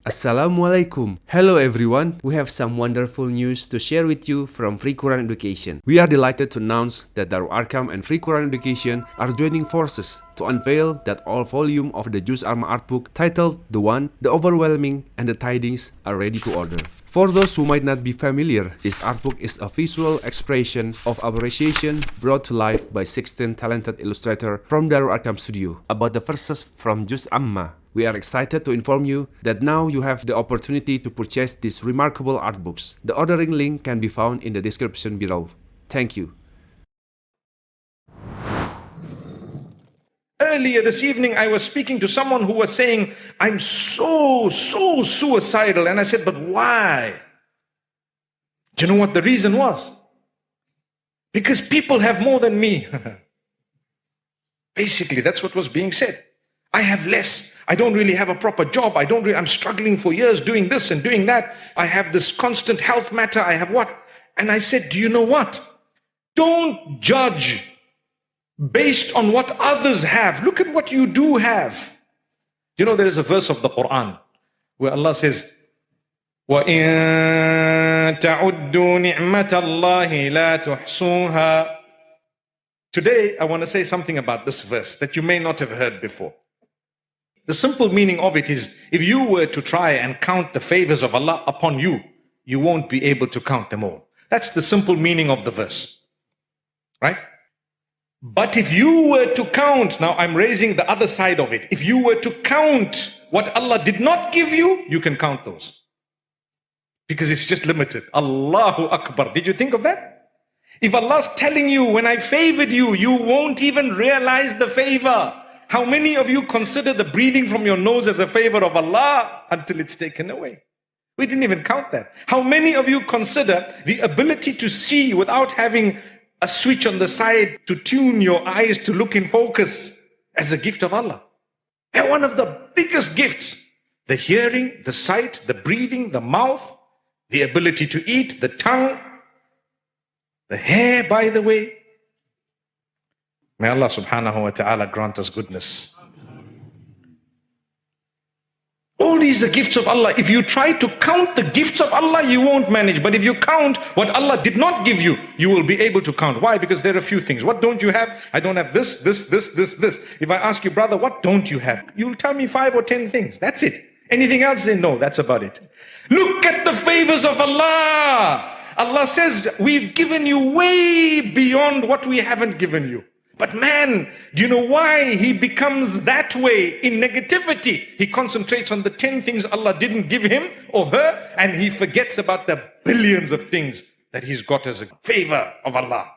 Assalamualaikum. Hello everyone. We have some wonderful news to share with you from FreeQuranEducation. We are delighted to announce that Darul Arqam and FreeQuranEducation are joining forces to unveil that all volume of the Juz-amma art book titled The One, The Overwhelming, and The Tidings are ready to order. For those who might not be familiar, this art book is a visual expression of appreciation brought to life by 16 talented illustrators from Darul Arqam Studio about the verses from Juz-amma. We are excited to inform you that now you have the opportunity to purchase these remarkable art books. The ordering link can be found in the description below. Thank you. Earlier this evening, I was speaking to someone who was saying, I'm so suicidal. And I said, but why? Do you know what the reason was? Because people have more than me. Basically, that's what was being said. I have less. I don't really have a proper job. I'm struggling for years doing this and doing that. I have this constant health matter. I have what? And I said, do you know what? Don't judge based on what others have. Look at what you do have. You know, there is a verse of the Quran where Allah says, وَإِن تَعُدُّوا نِعْمَةَ اللَّهِ لَا تُحْصُوهَا. Today, I want to say something about this verse that you may not have heard before. The simple meaning of it is, if you were to try and count the favors of Allah upon you, you won't be able to count them all. That's the simple meaning of the verse. Right? But if you were to count, now I'm raising the other side of it. If you were to count what Allah did not give you, you can count those. Because it's just limited. Allahu Akbar. Did you think of that? If Allah's telling you, when I favored you, you won't even realize the favor. How many of you consider the breathing from your nose as a favor of Allah until it's taken away? We didn't even count that. How many of you consider the ability to see without having a switch on the side to tune your eyes to look in focus as a gift of Allah? And one of the biggest gifts, the hearing, the sight, the breathing, the mouth, the ability to eat, the tongue, the hair, by the way. May Allah subhanahu wa ta'ala grant us goodness. All these are gifts of Allah. If you try to count the gifts of Allah, you won't manage. But if you count what Allah did not give you, you will be able to count. Why? Because there are a few things. What don't you have? I don't have this. If I ask you, brother, what don't you have? You'll tell me 5 or 10 things. That's it. Anything else? Say, no, that's about it. Look at the favors of Allah. Allah says, we've given you way beyond what we haven't given you. But man, do you know why he becomes that way in negativity? He concentrates on the 10 things Allah didn't give him or her, and he forgets about the billions of things that he's got as a favor of Allah.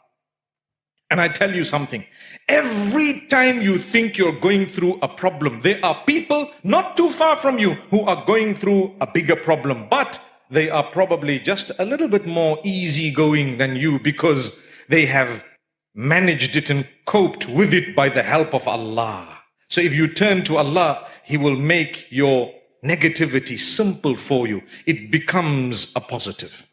And I tell you something, every time you think you're going through a problem, there are people not too far from you who are going through a bigger problem, but they are probably just a little bit more easygoing than you because they have managed it and coped with it by the help of Allah. So if you turn to Allah, He will make your negativity simple for you. It becomes a positive.